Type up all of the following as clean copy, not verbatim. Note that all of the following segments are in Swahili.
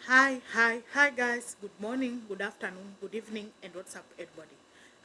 Hi guys, good morning, good afternoon, good evening, and what's up everybody.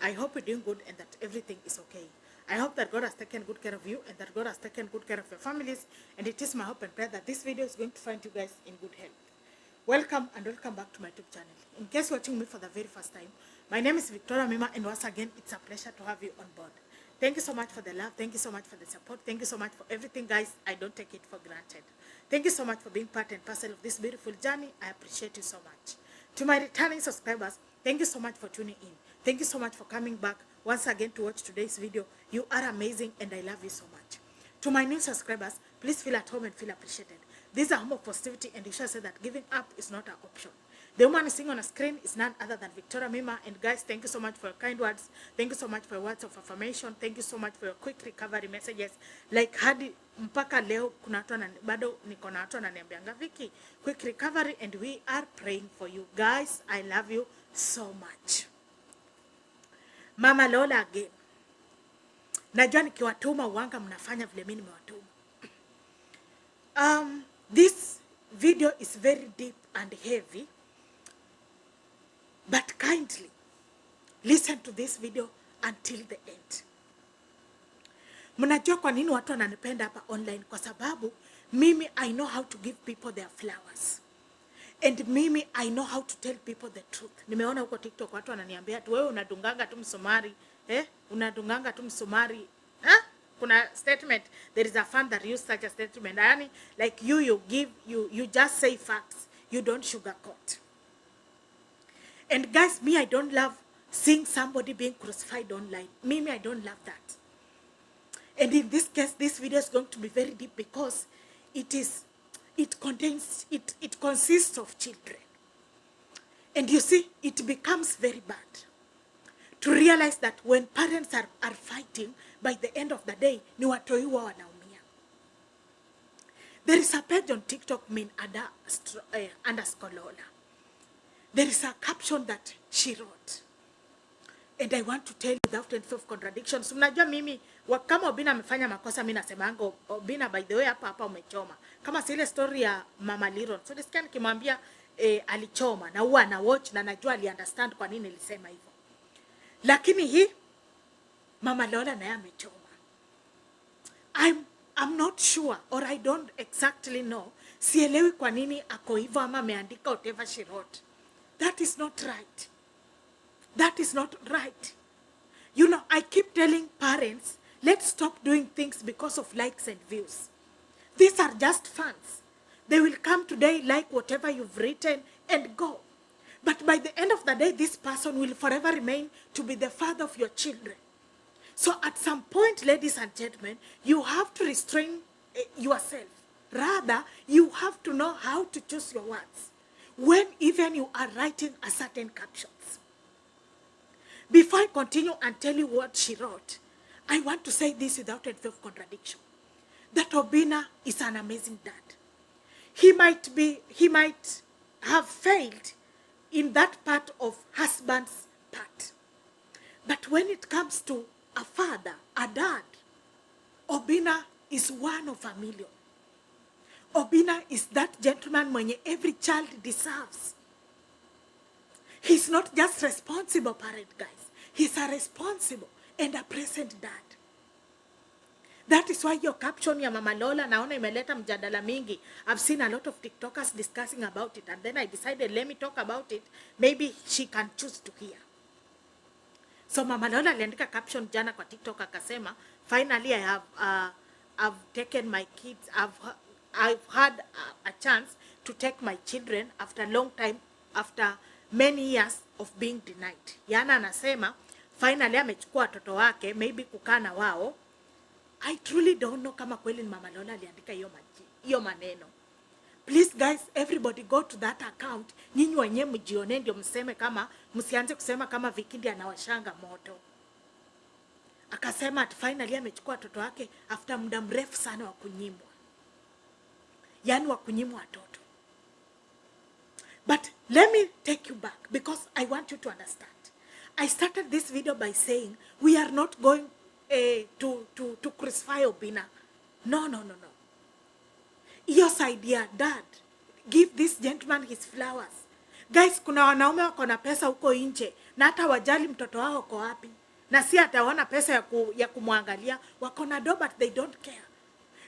I hope you're doing good and that everything is okay. I hope that God has taken good care of you and that God has taken good care of your families, and it is my hope and prayer that this video is going to find you guys in good health. Welcome and welcome back to my YouTube channel. In case you're watching me for the very first time, my name is Victoria Mima, and once again, it's a pleasure to have you on board. Thank you so much for the love. Thank you so much for the support. Thank you so much for everything, guys. I don't take it for granted. Thank you so much for being part and parcel of this beautiful journey. I appreciate you so much. To my returning subscribers, thank you so much for tuning in. Thank you so much for coming back once again to watch today's video. You are amazing and I love you so much. To my new subscribers, please feel at home and feel appreciated. This is a home of positivity, and you shall say that giving up is not an option. The woman sitting on a screen is none other than Victoria Mima. And guys, thank you so much for your kind words. Thank you so much for your words of affirmation. Thank you so much for your quick recovery messages. Like hadi mpaka leo kuna watu bado niko na watu wananiambianga Vicky, quick recovery, and we are praying for you. Guys, I love you so much. Mama Lola again. Najua nikiwatuma uwanga mnafanya vile mimi nimewatuma. This video is very deep and heavy, but kindly listen to this video until the end. Mnajua kwa nini watu wananipenda hapa online? Kwa sababu mimi I know how to give people their flowers. And mimi I know how to tell people the truth. Nimeona huko TikTok watu wananiambia tu wewe unadunganga tu msumari, unadunganga tu msumari. Kuna statement, there is a fan that use such a statement. Yani, like you just say facts. You don't sugarcoat. And guys, me, I don't love seeing somebody being crucified online. Mimi, I don't love that. And in this case, this video is going to be very deep because it consists of children. And you see, it becomes very bad to realize that when parents are fighting, by the end of the day, ni watoi wao wanaumia. There is a page on TikTok _Lola. There is a caption that she wrote. And I want to tell you without any of contradictions. Mnajua mimi, kama Obina amefanya makosa, mimi nasemango, Obina, by the way, hapa umechoma. Kama si ile story ya Mama Liron. So nisikia nikimwambia alichoma, na huwa na watch, na najua understand kwa nini nilisema hivyo. Lakini hii Mama Lola naye amechoma. I'm not sure, or I don't exactly know. Sielewi kwa nini ako hivyo ama ameandika whatever she wrote. That is not right. That is not right. You know, I keep telling parents, let's stop doing things because of likes and views. These are just fans. They will come today, like whatever you've written, and go. But by the end of the day, this person will forever remain to be the father of your children. So at some point, ladies and gentlemen, you have to restrain yourself. Rather, you have to know how to choose your words when even you are writing a certain captions. Before I continue and tell you what she wrote, I want to say this without any contradiction. That Obina is an amazing dad. He might have failed in that part of husband's part. But when it comes to a father, a dad, Obina is one of a million. Obina is that gentleman mwenye every child deserves. He's not just responsible parent, guys. He's a responsible and a present dad. That is why your caption ya Mama Lola naona imeleta mjadala mingi. I've seen a lot of TikTokers discussing about it, and then I decided, let me talk about it. Maybe she can choose to hear. So Mama Lola aliandika caption jana kwa TikTok akasema, finally I've taken my kids. I've had a chance to take my children after a long time, after many years of being denied. Yana anasema finally amechukua watoto wake, maybe kukaa na wao. I truly don't know kama kweli ni Mama Lola aliandika hiyo maneno. Please guys, everybody go to that account. Nyinyi wenyewe mjione ndio mseme kama, msianze kusema kama Vikindi anawashanga moto. Akasema at finally amechukua watoto wake after muda mrefu sana wa kunyimwa. Yani wa kunyimwa watoto. But let me take you back because I want you to understand. I started this video by saying we are not going to crucify Obina. No. Your idea, dad, give this gentleman his flowers. Guys, kuna wanaume wako na pesa huko nje na hata wajali mtoto wao uko wapi, na si ataona pesa ya kumwangalia. Wako na do but they don't care.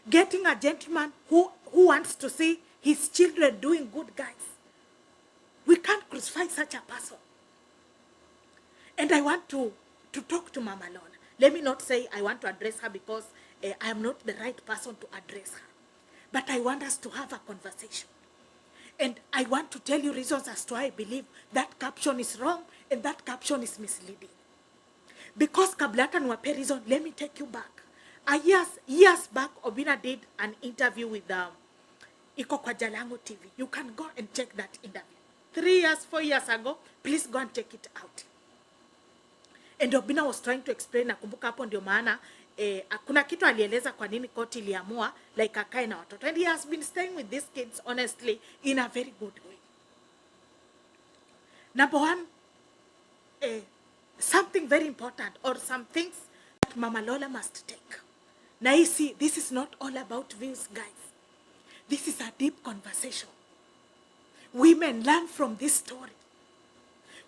Getting a gentleman who wants to see his children doing good, guys. We can't crucify such a person. And I want to talk to Mama Lola. Let me not say I want to address her because I am not the right person to address her. But I want us to have a conversation. And I want to tell you reasons as to why I believe that caption is wrong and that caption is misleading. Because kabla hata niwape reason, let me take you back. Years back, Obina did an interview with Iko kwa Jalango TV. You can go and check that interview. 3 years, 4 years ago, please go and check it out. And Obina was trying to explain, nakumbuka hapo ndio maana kuna kitu alieleza kwa nini koti iliamua like akae na watoto. And he has been staying with these kids honestly in a very good way. Number one, something very important or some things that Mama Lola must take. Now you see, this is not all about views, guys. This is a deep conversation. Women learn from this story.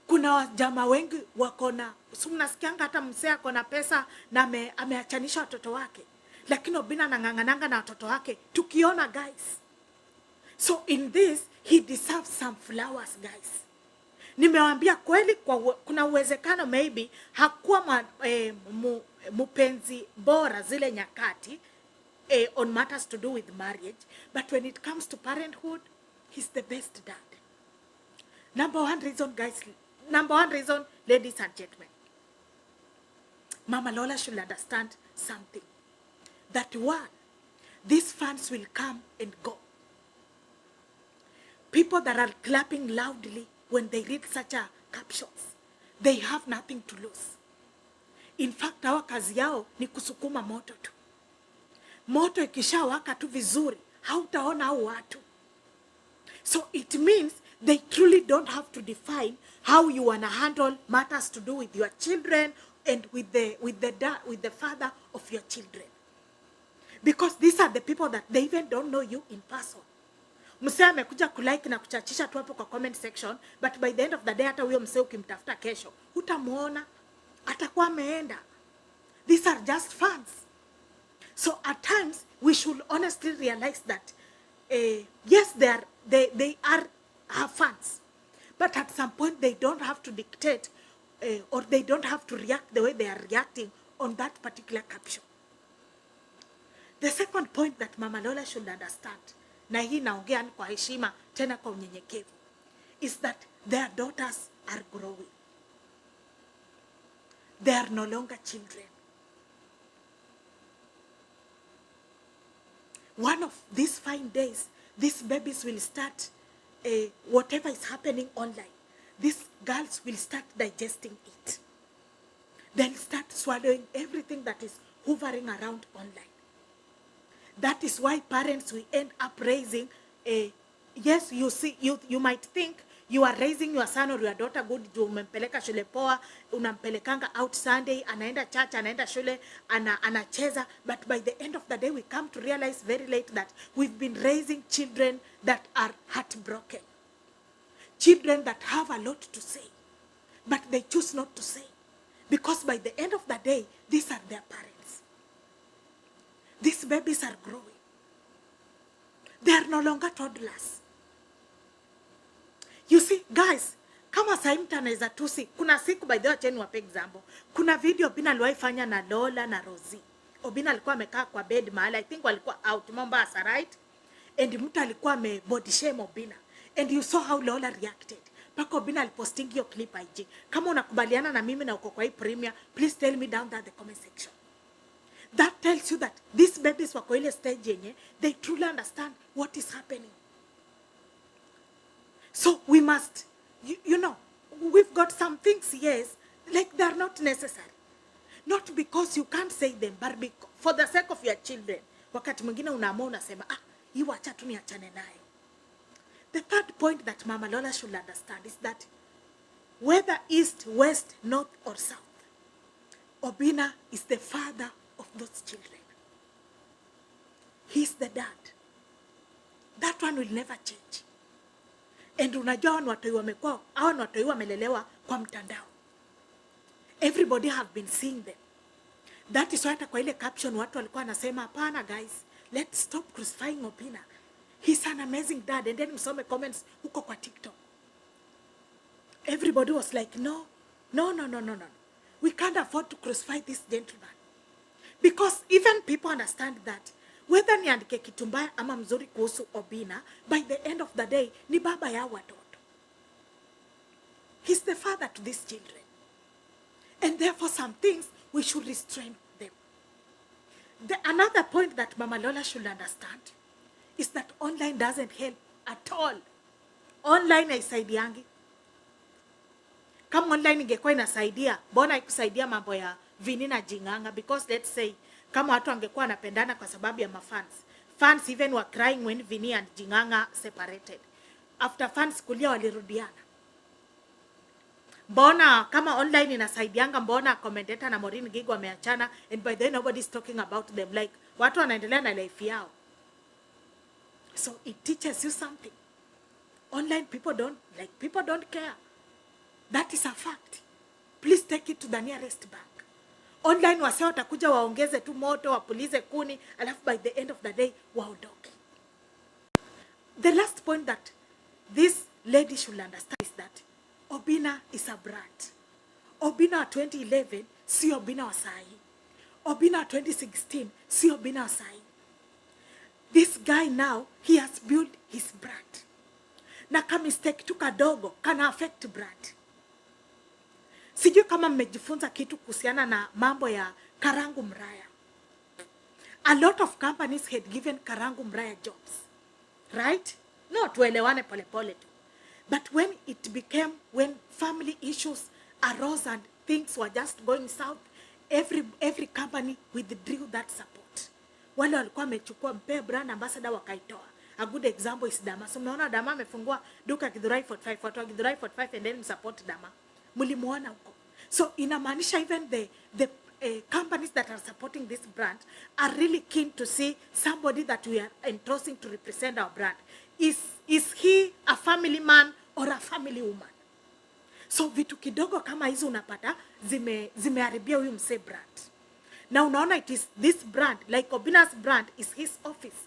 Kuna wajama wengi wakona, mnasikianga hata msee akona pesa na ameachanisha watoto wake. Lakini Obina anang'ang'ananga na watoto wake. Tukiona, guys. So in this, he deserves some flowers, guys. Nimewaambia kweli kuna uwezekano maybe hakuwa mupenzi bora zile nyakati on matters to do with marriage, but when it comes to parenthood, he's the best dad. Number one reason, guys, ladies and gentlemen, Mama Lola should understand something. That one, these fans will come and go. People that are clapping loudly when they read such a captions, they have nothing to lose. In fact, hawa kazi yao ni kusukuma moto tu. Moto ikishawaka tu vizuri, hautaona hao watu. So it means they truly don't have to define how you wanna handle matters to do with your children and with the father of your children. Because these are the people that they even don't know you in person. Msee amekuja kulike na kuchachisha tu hapo kwa comment section, but by the end of the day hata huyo msee ukimtafuta kesho hutamuona, atakuwa ameenda. These are just fans. So at times we should honestly realize that yes, they are fans, but at some point they don't have to dictate or they don't have to react the way they are reacting on that particular caption. The second point that Mama Lola should understand, na hii naongea kwa heshima tena kwa unyenyekevu, is that their daughters are growing. They are no longer children. One of these fine days, these babies will start, whatever is happening online, these girls will start digesting it. They'll start swallowing everything that is hovering around online. That is why parents will end up raising, yes, you see, you might think you are raising your son or your daughter good, umempeleka shule poa, unampelekanga out Sunday, anaenda church, anaenda shule, anacheza, but by the end of the day we come to realize very late that we've been raising children that are heartbroken. Children that have a lot to say, but they choose not to say. Because by the end of the day, these are their parents. These babies are growing. They are no longer toddlers. You see, guys, kama saa mtu anaweza tusi, kuna siku by the way cheni wape example. Kuna video Obina aliwahi fanya na Lola na Rosie. Obina alikuwa amekaa kwa bed mahali, I think walikuwa out Mombasa, right? And mtu alikuwa body shame Obina. And you saw how Lola reacted. Paka Obina aliposting hiyo clip IG. Kama unakubaliana na mimi na uko kwa hii premiere, please tell me down there in the comment section. That tells you that these babies wako ile stage yenye, they truly understand what is happening. So we must, you know, we've got some things, yes, like they're not necessary. Not because you can't say them, but for the sake of your children. Wakati mwingine unaamua unasema, hii wacha tu niachane nayo. The third point that Mama Lola should understand is that whether east, west, north, or south, Obina is the father of those children. He's the dad. That one will never change. And unajua hao watoi wamelelewa kwa mtandao. Everybody have been seeing them. That is why hata kwa ile caption watu walikuwa wanasema hapana guys, let's stop crucifying Obina. He's an amazing dad. And then msome comments huko kwa TikTok. Everybody was like, no. We can't afford to crucify this gentleman. Because even people understand that whether niandike kitu mbaya ama mzuri kuhusu Obina, by the end of the day, ni baba ya watoto. He's the father to these children. And therefore some things, we should restrain them. Another point that Mama Lola should understand is that online doesn't help at all. Online haisaidiangi. Kama online ingekuwa inasaidia, mbona haikusaidia mambo ya Vini na Jinganga? Because let's say, kama watu wangekuwa wanapendana kwa sababu ya mafans. Fans even were crying when Vini and Jinganga separated. After fans kulia walirudiana. Mbona kama online inasaidianga, mbona commentator na Maureen Gigo wameachana and by the way nobody's talking about them, like watu wanaendelea na life yao. So it teaches you something. Online people don't care. That is a fact. Please take it to the nearest bank. Online wase watakuja waongeze tu moto, wapulize kuni, alafu by the end of the day waondoke. The last point that this lady should understand is that Obina is a brat. Obina wa 2011 si Obina wa sahi. Obina wa 2016 si Obina wa sahi. This guy now, he has built his brat. Na kama mistake tu kadogo kana affect brat. Sijui kama mmejifunza kitu kuhusiana na mambo ya Karangu Mraya. A lot of companies had given Karangu Mraya jobs. Right? No, tuelewane pole pole tu. But when family issues arose and things were just going south, every company withdrew that support. Wale walikuwa wamechukua mpe brand ambassador wakaitoa. A good example is Dama. So umeona Dama amefungua duka Githurai 45, watu wa Githurai 45 and then support Dama. Mulimuona huko. So inamaanisha even the companies that are supporting this brand are really keen to see somebody that we are entrusting to represent our brand. Is he a family man or a family woman? So vitu kidogo kama hizo unapata zimeharibia huyu mse brand. Na unaona it is this brand, like Obina's brand is his office.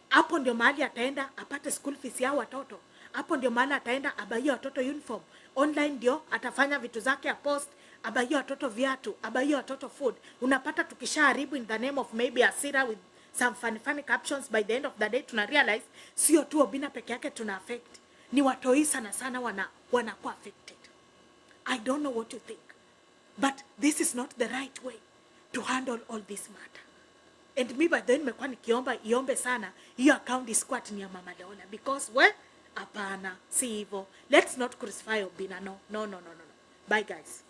Hapo ndio mahali ataenda apate school fees ya watoto. Hapo ndio mahali ataenda abaie watoto uniform. Online ndio atafanya vitu zake ya post, abaie watoto viatu, abaie watoto food. Unapata tukishaharibu in the name of maybe Asira with some funny captions, by the end of the day tuna realize sio tu Obina peke yake tuna affect. Ni watoi sana wanakuwa affected. I don't know what you think. But this is not the right way to handle all this matter. And me by then nimekuwa nikiomba iombe sana hiyo account isquat ni ya Mama Lola, because hapana si hivyo. Let's not crucify Obina. No. Bye guys.